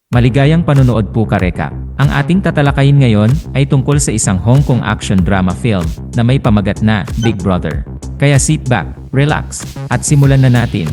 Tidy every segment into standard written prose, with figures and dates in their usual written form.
Maligayang panonood po ka-recap. Ang ating tatalakayin ngayon ay tungkol sa isang Hong Kong action drama film na may pamagat na Big Brother. Kaya sit back, relax, at simulan na natin.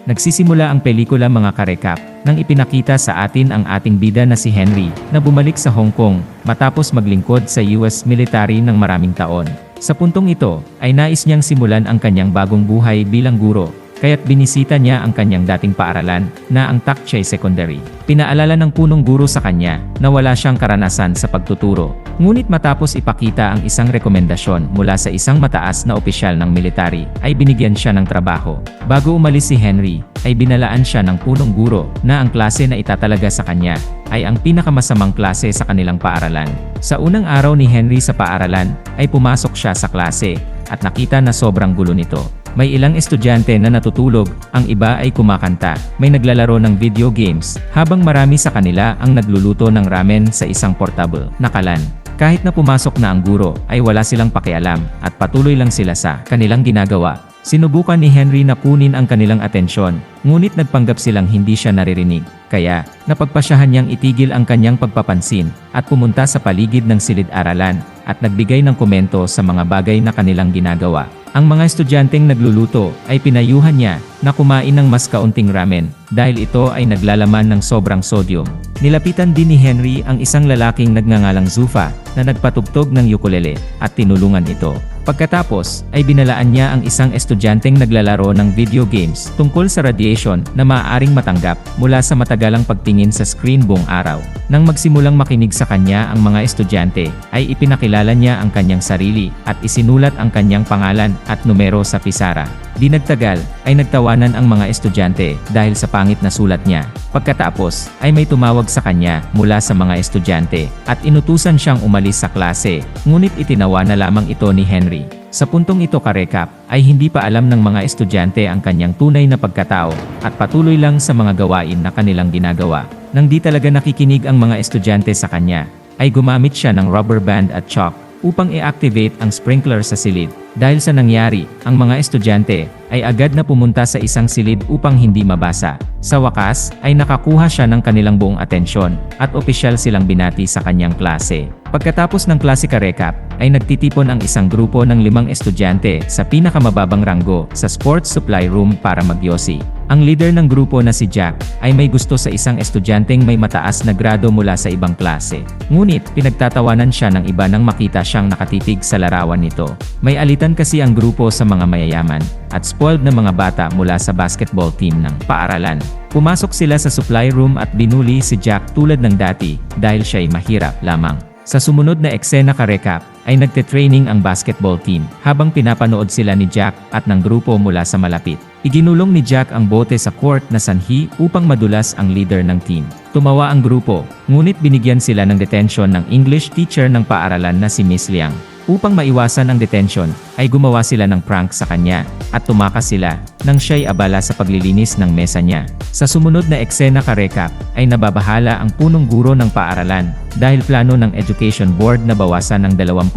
Nagsisimula ang pelikula mga ka-recap nang ipinakita sa atin ang ating bida na si Henry na bumalik sa Hong Kong matapos maglingkod sa US military ng maraming taon. Sa puntong ito, ay nais niyang simulan ang kanyang bagong buhay bilang guro, kaya't binisita niya ang kanyang dating paaralan, na ang Tak Chai Secondary. Pinaalala ng punong guro sa kanya, na wala siyang karanasan sa pagtuturo. Ngunit matapos ipakita ang isang rekomendasyon mula sa isang mataas na opisyal ng military, ay binigyan siya ng trabaho. Bago umalis si Henry, ay binalaan siya ng punong guro, na ang klase na itatalaga sa kanya, ay ang pinakamasamang klase sa kanilang paaralan. Sa unang araw ni Henry sa paaralan, ay pumasok siya sa klase, at nakita na sobrang gulo nito. May ilang estudyante na natutulog, ang iba ay kumakanta, may naglalaro ng video games, habang marami sa kanila ang nagluluto ng ramen sa isang portable na kalan. Kahit na pumasok na ang guro, ay wala silang pakialam, at patuloy lang sila sa kanilang ginagawa. Sinubukan ni Henry na kunin ang kanilang atensyon, ngunit nagpanggap silang hindi siya naririnig. Kaya, napagpasyahan niyang itigil ang kanyang pagpapansin, at pumunta sa paligid ng silid-aralan, at nagbigay ng komento sa mga bagay na kanilang ginagawa. Ang mga estudyanteng nagluluto ay pinayuhan niya na kumain ng mas kaunting ramen dahil ito ay naglalaman ng sobrang sodium. Nilapitan din ni Henry ang isang lalaking nagngangalang Zufa na nagpatugtog ng ukulele at tinulungan ito. Pagkatapos, ay binalaan niya ang isang estudyanteng naglalaro ng video games tungkol sa radiation na maaaring matanggap mula sa matagalang pagtingin sa screen buong araw. Nang magsimulang makinig sa kanya ang mga estudyante, ay ipinakilala niya ang kanyang sarili at isinulat ang kanyang pangalan at numero sa pisara. Di nagtagal, ay nagtawanan ang mga estudyante dahil sa pangit na sulat niya. Pagkatapos, ay may tumawag sa kanya mula sa mga estudyante at inutusan siyang umalis sa klase, ngunit itinawa na lamang ito ni Henry. Sa puntong ito ka-recap, ay hindi pa alam ng mga estudyante ang kanyang tunay na pagkatao at patuloy lang sa mga gawain na kanilang ginagawa. Nang di talaga nakikinig ang mga estudyante sa kanya, ay gumamit siya ng rubber band at chalk upang i-activate ang sprinkler sa silid. Dahil sa nangyari, ang mga estudyante ay agad na pumunta sa isang silid upang hindi mabasa. Sa wakas, ay nakakuha siya ng kanilang buong atensyon at opisyal silang binati sa kanyang klase. Pagkatapos ng klase ka-recap, ay nagtitipon ang isang grupo ng 5 estudyante sa pinakamababang ranggo sa sports supply room para magyosi. Ang leader ng grupo na si Jack ay may gusto sa isang estudyanteng may mataas na grado mula sa ibang klase. Ngunit pinagtatawanan siya ng iba nang makita siyang nakatitig sa larawan nito. May alitan kasi ang grupo sa mga mayayaman at spoiled na mga bata mula sa basketball team ng paaralan. Pumasok sila sa supply room at binuli si Jack tulad ng dati dahil siya ay mahirap lamang. Sa sumunod na eksena ka-recap, ay nagte-training ang basketball team habang pinapanood sila ni Jack at ng grupo mula sa malapit. Iginulong ni Jack ang bote sa court na sanhi upang madulas ang leader ng team. Tumawa ang grupo, ngunit binigyan sila ng detention ng English teacher ng paaralan na si Miss Liang. Upang maiwasan ang detention, ay gumawa sila ng prank sa kanya, at tumakas sila, nang siya'y abala sa paglilinis ng mesa niya. Sa sumunod na eksena ka-recap, ay nababahala ang punong guro ng paaralan, dahil plano ng Education Board na bawasan ng 20%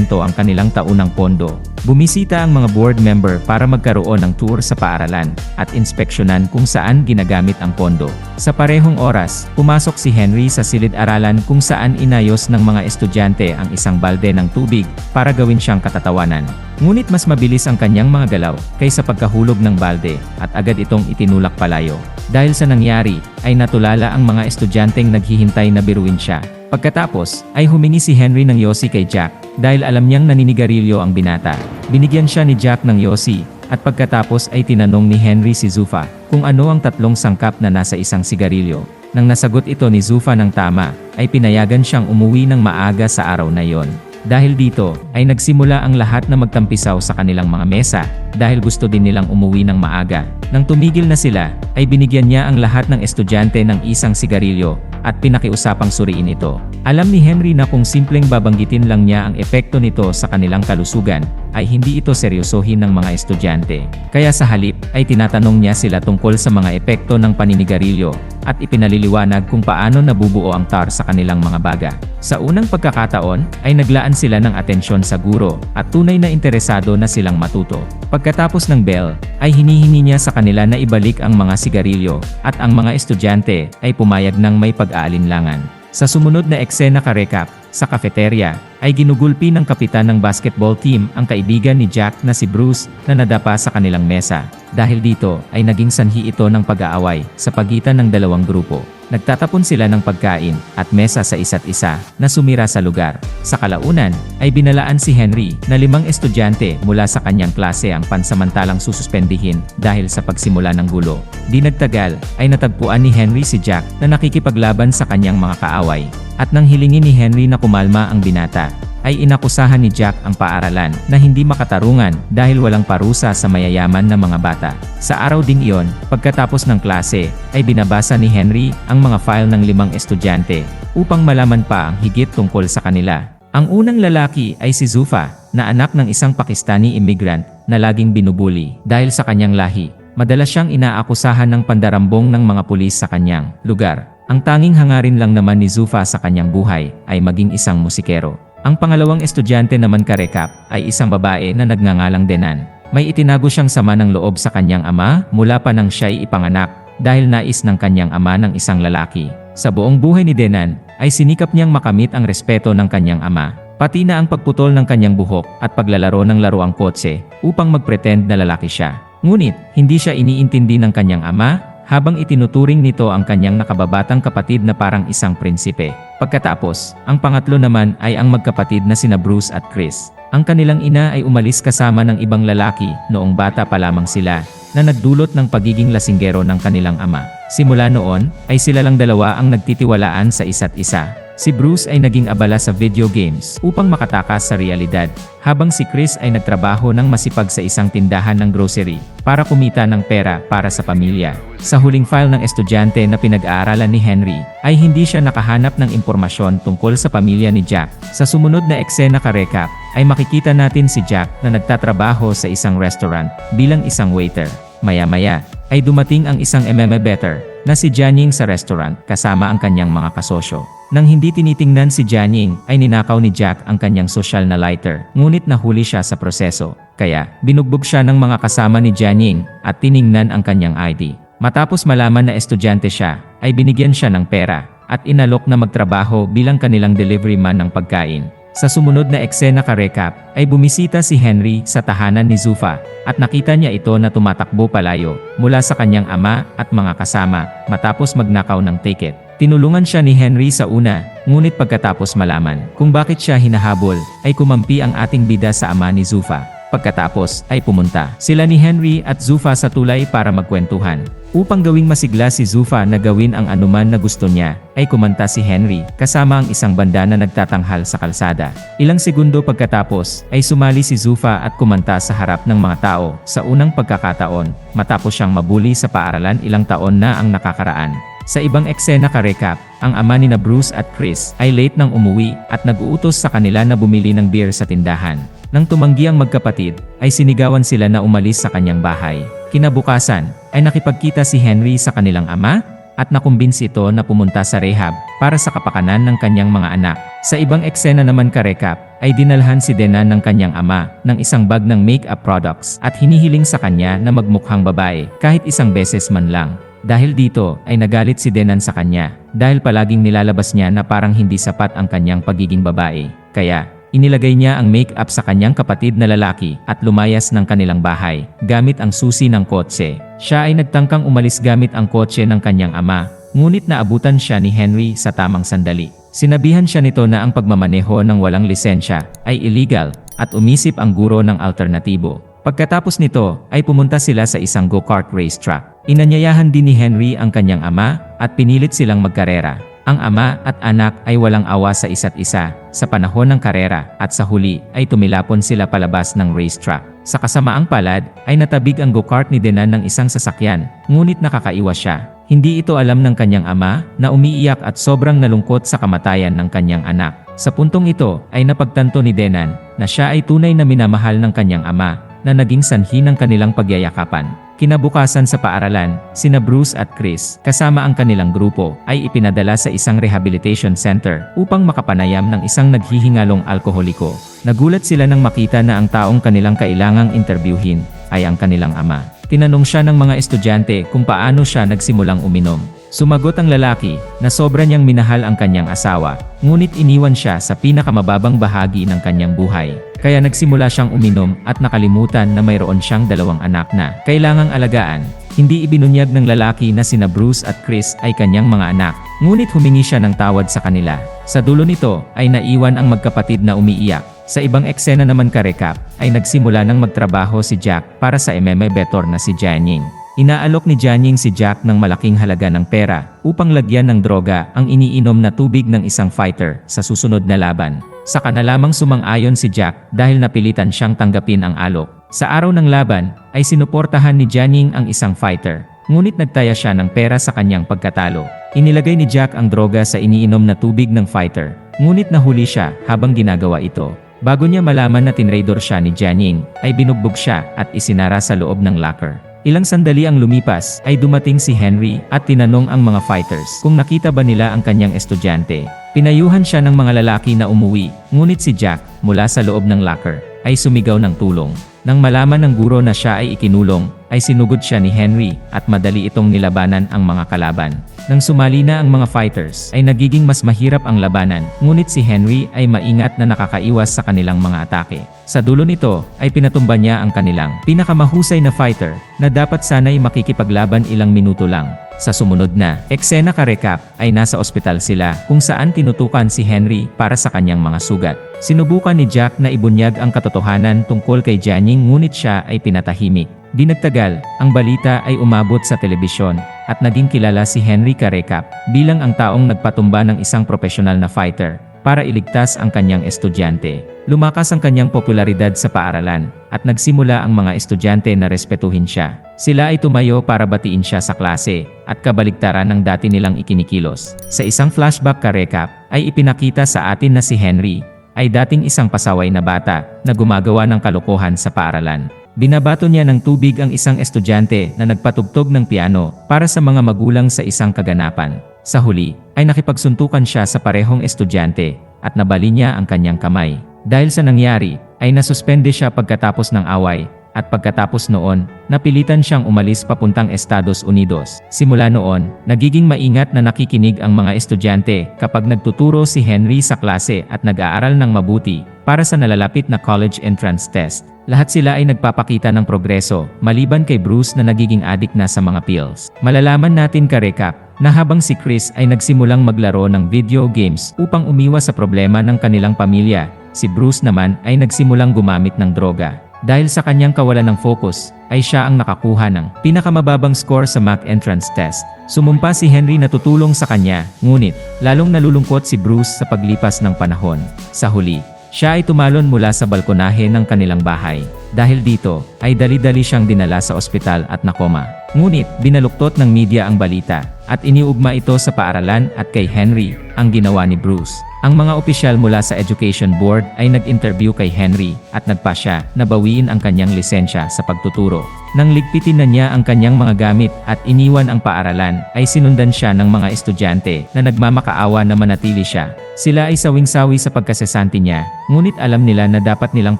ang kanilang taunang pondo. Bumisita ang mga board member para magkaroon ng tour sa paaralan, at inspeksyonan kung saan ginagamit ang pondo. Sa parehong oras, pumasok si Henry sa silid-aralan kung saan inayos ng mga estudyante ang isang balde ng tubig, para gawin siyang katatawanan. Ngunit mas mabilis ang kanyang mga galaw kaysa pagkahulog ng balde at agad itong itinulak palayo. Dahil sa nangyari, ay natulala ang mga estudyanteng naghihintay na biruin siya. Pagkatapos, ay humingi si Henry ng yosi kay Jack dahil alam niyang naninigarilyo ang binata. Binigyan siya ni Jack ng yosi at pagkatapos ay tinanong ni Henry si Zufa kung ano ang 3 sangkap na nasa isang sigarilyo. Nang nasagot ito ni Zufa ng tama, ay pinayagan siyang umuwi ng maaga sa araw na yon. Dahil dito, ay nagsimula ang lahat na magtampisaw sa kanilang mga mesa, dahil gusto din nilang umuwi ng maaga. Nang tumigil na sila, ay binigyan niya ang lahat ng estudyante ng isang sigarilyo, at pinakiusapang suriin ito. Alam ni Henry na kung simpleng babanggitin lang niya ang epekto nito sa kanilang kalusugan, ay hindi ito seryosohin ng mga estudyante. Kaya sa halip ay tinatanong niya sila tungkol sa mga epekto ng paninigarilyo at ipinaliliwanag kung paano nabubuo ang tar sa kanilang mga baga. Sa unang pagkakataon ay naglaan sila ng atensyon sa guro at tunay na interesado na silang matuto. Pagkatapos ng bell ay hinihingi niya sa kanila na ibalik ang mga sigarilyo at ang mga estudyante ay pumayag ng may pag-aalinlangan. Sa sumunod na eksena ka-recap, sa cafeteria, ay ginugulpi ng kapitan ng basketball team ang kaibigan ni Jack na si Bruce na nadapa sa kanilang mesa. Dahil dito ay naging sanhi ito ng pag-aaway sa pagitan ng dalawang grupo. Nagtatapon sila ng pagkain at mesa sa isa't isa na sumira sa lugar. Sa kalaunan ay binalaan si Henry na 5 estudyante mula sa kanyang klase ang pansamantalang sususpendihin dahil sa pagsimula ng gulo. Di nagtagal ay natagpuan ni Henry si Jack na nakikipaglaban sa kanyang mga kaaway. At nang hilingin ni Henry na kumalma ang binata, ay inakusahan ni Jack ang paaralan na hindi makatarungan dahil walang parusa sa mayayaman na mga bata. Sa araw ding iyon, pagkatapos ng klase, ay binabasa ni Henry ang mga file ng 5 estudyante upang malaman pa ang higit tungkol sa kanila. Ang unang lalaki ay si Zufa, na anak ng isang Pakistani immigrant na laging binubuli dahil sa kanyang lahi. Madalas siyang inaakusahan ng pandarambong ng mga pulis sa kanyang lugar. Ang tanging hangarin lang naman ni Zufa sa kanyang buhay ay maging isang musikero. Ang pangalawang estudyante naman ka-recap ay isang babae na nagngangalang Denan. May itinago siyang sama ng loob sa kanyang ama mula pa nang siya'y ipanganak dahil nais ng kanyang ama ng isang lalaki. Sa buong buhay ni Denan ay sinikap niyang makamit ang respeto ng kanyang ama, pati na ang pagputol ng kanyang buhok at paglalaro ng laruang kotse upang magpretend na lalaki siya. Ngunit hindi siya iniintindi ng kanyang ama habang itinuturing nito ang kanyang nakababatang kapatid na parang isang prinsipe. Pagkatapos, ang pangatlo naman ay ang magkapatid na sina Bruce at Chris. Ang kanilang ina ay umalis kasama ng ibang lalaki noong bata pa lamang sila, na nagdulot ng pagiging lasinggero ng kanilang ama. Simula noon, ay sila lang dalawa ang nagtitiwalaan sa isa't isa. Si Bruce ay naging abala sa video games upang makatakas sa realidad, habang si Chris ay nagtrabaho ng masipag sa isang tindahan ng grocery para kumita ng pera para sa pamilya. Sa huling file ng estudyante na pinag-aaralan ni Henry, ay hindi siya nakahanap ng impormasyon tungkol sa pamilya ni Jack. Sa sumunod na eksena ka-recap, ay makikita natin si Jack na nagtatrabaho sa isang restaurant bilang isang waiter. Maya-maya, ay dumating ang isang better na si Jianying sa restaurant kasama ang kanyang mga kasosyo. Nang hindi tinitingnan si Jianying, ay ninakaw ni Jack ang kanyang social na lighter, ngunit nahuli siya sa proseso. Kaya, binugbog siya ng mga kasama ni Jianying at tiningnan ang kanyang ID. Matapos malaman na estudyante siya, ay binigyan siya ng pera at inalok na magtrabaho bilang kanilang delivery man ng pagkain. Sa sumunod na eksena ka-recap, ay bumisita si Henry sa tahanan ni Zufa at nakita niya ito na tumatakbo palayo mula sa kanyang ama at mga kasama matapos magnakaw ng ticket. Tinulungan siya ni Henry sa una, ngunit pagkatapos malaman kung bakit siya hinahabol, ay kumampi ang ating bida sa ama ni Zufa. Pagkatapos ay pumunta sila ni Henry at Zufa sa tulay para magkwentuhan. Upang gawing masigla si Zufa na gawin ang anuman na gusto niya, ay kumanta si Henry kasama ang isang banda na nagtatanghal sa kalsada. Ilang segundo pagkatapos ay sumali si Zufa at kumanta sa harap ng mga tao sa unang pagkakataon matapos siyang mabuli sa paaralan ilang taon na ang nakakaraan. Sa ibang eksena ka-recap, ang ama ni na Bruce at Chris ay late nang umuwi at nag-uutos sa kanila na bumili ng beer sa tindahan. Nang tumanggi ang magkapatid, ay sinigawan sila na umalis sa kanyang bahay. Kinabukasan, ay nakipagkita si Henry sa kanilang ama at nakumbinsi ito na pumunta sa rehab para sa kapakanan ng kanyang mga anak. Sa ibang eksena naman ka-recap, ay dinalhan si Denan ng kanyang ama ng isang bag ng makeup products at hinihiling sa kanya na magmukhang babae kahit isang beses man lang. Dahil dito ay nagalit si Denan sa kanya dahil palaging nilalabas niya na parang hindi sapat ang kanyang pagiging babae. Kaya, inilagay niya ang make-up sa kanyang kapatid na lalaki at lumayas ng kanilang bahay gamit ang susi ng kotse. Siya ay nagtangkang umalis gamit ang kotse ng kanyang ama, ngunit naabutan siya ni Henry sa tamang sandali. Sinabihan siya nito na ang pagmamaneho ng walang lisensya ay illegal at umisip ang guro ng alternatibo. Pagkatapos nito ay pumunta sila sa isang go-kart racetrack. Inanyayahan din ni Henry ang kanyang ama at pinilit silang magkarera. Ang ama at anak ay walang awa sa isa't isa sa panahon ng karera at sa huli ay tumilapon sila palabas ng racetrack. Sa kasamaang palad ay natabig ang go-kart ni Denan ng isang sasakyan, ngunit nakakaiwas siya. Hindi ito alam ng kanyang ama na umiiyak at sobrang nalungkot sa kamatayan ng kanyang anak. Sa puntong ito ay napagtanto ni Denan na siya ay tunay na minamahal ng kanyang ama na naging sanhi ng kanilang pagyayakapan. Kinabukasan sa paaralan, sina Bruce at Chris kasama ang kanilang grupo ay ipinadala sa isang rehabilitation center upang makapanayam ng isang naghihingalong alkoholiko. Nagulat sila nang makita na ang taong kanilang kailangang interviewin ay ang kanilang ama. Tinanong siya ng mga estudyante kung paano siya nagsimulang uminom. Sumagot ang lalaki na sobra niyang minahal ang kanyang asawa, ngunit iniwan siya sa pinakamababang bahagi ng kanyang buhay. Kaya nagsimula siyang uminom at nakalimutan na mayroon siyang 2 anak na kailangang alagaan. Hindi ibinunyag ng lalaki na sina Bruce at Chris ay kanyang mga anak, ngunit humingi siya ng tawad sa kanila. Sa dulo nito ay naiwan ang magkapatid na umiiyak. Sa ibang eksena naman ka-recap, ay nagsimula ng magtrabaho si Jack para sa MMA better na si Jianying. Inaalok ni Jianying si Jack ng malaking halaga ng pera upang lagyan ng droga ang iniinom na tubig ng isang fighter sa susunod na laban. Saka na lamang sumang-ayon si Jack dahil napilitan siyang tanggapin ang alok. Sa araw ng laban, ay sinuportahan ni Jianying ang isang fighter, ngunit nagtaya siya ng pera sa kanyang pagkatalo. Inilagay ni Jack ang droga sa iniinom na tubig ng fighter, ngunit nahuli siya habang ginagawa ito. Bago niya malaman na tinraidor siya ni Jianying, ay binugbog siya at isinara sa loob ng locker. Ilang sandali ang lumipas ay dumating si Henry at tinanong ang mga fighters kung nakita ba nila ang kanyang estudyante. Pinayuhan siya ng mga lalaki na umuwi, ngunit si Jack, mula sa loob ng locker, ay sumigaw ng tulong. Nang malaman ng guro na siya ay ikinulong, ay sinugod siya ni Henry at madali itong nilabanan ang mga kalaban. Nang sumali na ang mga fighters ay nagiging mas mahirap ang labanan, ngunit si Henry ay maingat na nakakaiwas sa kanilang mga atake. Sa dulo nito ay pinatumba niya ang kanilang pinakamahusay na fighter na dapat sana'y makikipaglaban ilang minuto lang. Sa sumunod na eksena ka-recap ay nasa ospital sila kung saan tinutukan si Henry para sa kanyang mga sugat. Sinubukan ni Jack na ibunyag ang katotohanan tungkol kay Jianying ngunit siya ay pinatahimik. Di nagtagal, ang balita ay umabot sa telebisyon at naging kilala si Henry ka-recap bilang ang taong nagpatumba ng isang profesional na fighter para iligtas ang kanyang estudyante. Lumakas ang kanyang popularidad sa paaralan at nagsimula ang mga estudyante na respetuhin siya. Sila ay tumayo para batiin siya sa klase at kabaligtaran ng dati nilang ikinikilos. Sa isang flashback ka-recap ay ipinakita sa atin na si Henry ay dating isang pasaway na bata na gumagawa ng kalokohan sa paaralan. Binabato niya ng tubig ang isang estudyante na nagpatugtog ng piano para sa mga magulang sa isang kaganapan. Sa huli, ay nakipagsuntukan siya sa parehong estudyante at nabali niya ang kanyang kamay. Dahil sa nangyari, ay nasuspende siya pagkatapos ng away at pagkatapos noon, napilitan siyang umalis papuntang Estados Unidos. Simula noon, nagiging maingat na nakikinig ang mga estudyante kapag nagtuturo si Henry sa klase at nag-aaral ng mabuti para sa nalalapit na college entrance test. Lahat sila ay nagpapakita ng progreso, maliban kay Bruce na nagiging addict na sa mga pills. Malalaman natin ka-recap na habang si Chris ay nagsimulang maglaro ng video games upang umiwas sa problema ng kanilang pamilya, si Bruce naman ay nagsimulang gumamit ng droga. Dahil sa kanyang kawalan ng focus, ay siya ang nakakuha ng pinakamababang score sa mock entrance test. Sumumpa si Henry na tutulong sa kanya, ngunit lalong nalulungkot si Bruce sa paglipas ng panahon. Sa huli, siya ay tumalon mula sa balkonahe ng kanilang bahay. Dahil dito, ay dali-dali siyang dinala sa ospital at nakoma. Ngunit, binaluktot ng media ang balita, at iniugma ito sa paaralan at kay Henry, ang ginawa ni Bruce. Ang mga opisyal mula sa Education Board ay nag-interview kay Henry at nagpasya na bawiin ang kanyang lisensya sa pagtuturo. Nang ligpitin na niya ang kanyang mga gamit at iniwan ang paaralan, ay sinundan siya ng mga estudyante na nagmamakaawa na manatili siya. Sila ay sawing-sawi sa pagkasesanti niya, ngunit alam nila na dapat nilang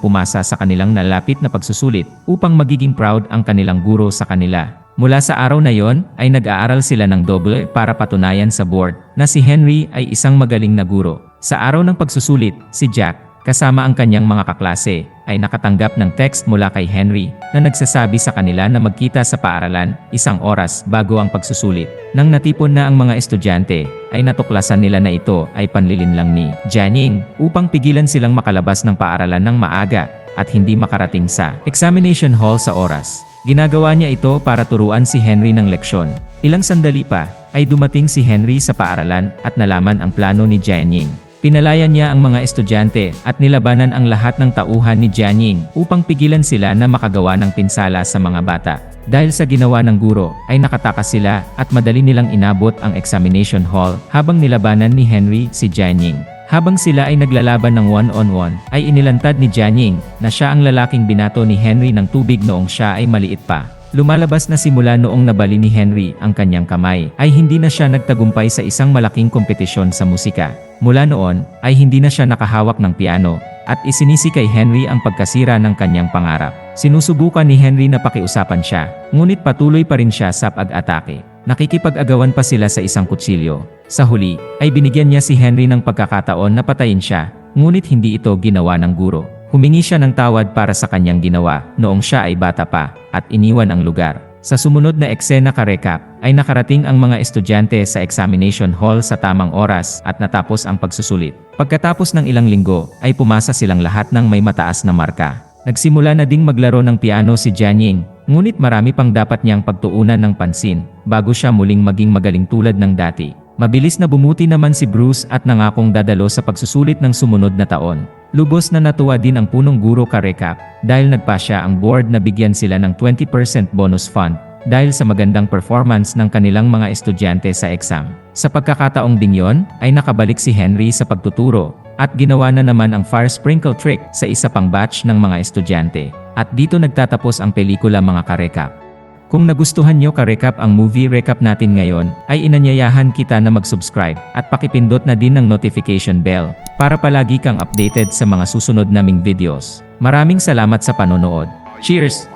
pumasa sa kanilang nalapit na pagsusulit upang magiging proud ang kanilang guro sa kanila. Mula sa araw na yon, ay nag-aaral sila ng doble para patunayan sa board na si Henry ay isang magaling na guro. Sa araw ng pagsusulit, si Jack, kasama ang kanyang mga kaklase, ay nakatanggap ng text mula kay Henry na nagsasabi sa kanila na magkita sa paaralan 1 oras bago ang pagsusulit. Nang natipon na ang mga estudyante, ay natuklasan nila na ito ay panlilinlang ni Jianying upang pigilan silang makalabas ng paaralan ng maaga at hindi makarating sa examination hall sa oras. Ginagawa niya ito para turuan si Henry ng leksyon. Ilang sandali pa, ay dumating si Henry sa paaralan at nalaman ang plano ni Jianying. Pinalayan niya ang mga estudyante at nilabanan ang lahat ng tauhan ni Jianying upang pigilan sila na makagawa ng pinsala sa mga bata. Dahil sa ginawa ng guro, ay nakatakas sila at madali nilang inabot ang examination hall habang nilabanan ni Henry si Jianying. Habang sila ay naglalaban ng one-on-one, ay inilantad ni Jianying na siya ang lalaking binato ni Henry ng tubig noong siya ay maliit pa. Lumalabas na simula noong nabali ni Henry ang kanyang kamay, ay hindi na siya nagtagumpay sa isang malaking kompetisyon sa musika. Mula noon, ay hindi na siya nakahawak ng piano, at isinisi kay Henry ang pagkasira ng kanyang pangarap. Sinusubukan ni Henry na pakiusapan siya, ngunit patuloy pa rin siya sa pag-atake. Nakikipag-agawan pa sila sa isang kutsilyo. Sa huli, ay binigyan niya si Henry ng pagkakataon na patayin siya, ngunit hindi ito ginawa ng guro. Humingi siya ng tawad para sa kanyang ginawa noong siya ay bata pa, at iniwan ang lugar. Sa sumunod na eksena ka-recap, ay nakarating ang mga estudyante sa examination hall sa tamang oras at natapos ang pagsusulit. Pagkatapos ng ilang linggo, ay pumasa silang lahat ng may mataas na marka. Nagsimula na ding maglaro ng piano si Jianying, ngunit marami pang dapat niyang pagtuunan ng pansin bago siya muling maging magaling tulad ng dati. Mabilis na bumuti naman si Bruce at nangakong dadalo sa pagsusulit ng sumunod na taon. Lubos na natuwa din ang punong guro ka-recap dahil nagpasya ang board na bigyan sila ng 20% bonus fund dahil sa magandang performance ng kanilang mga estudyante sa exam. Sa pagkakataong ding yon, ay nakabalik si Henry sa pagtuturo at ginawa na naman ang fire sprinkle trick sa isa pang batch ng mga estudyante. At dito nagtatapos ang pelikula mga ka-recap. Kung nagustuhan nyo ka-recap ang movie recap natin ngayon, ay inanyayahan kita na mag-subscribe at pakipindot na din ng notification bell para palagi kang updated sa mga susunod naming videos. Maraming salamat sa panonood. Cheers!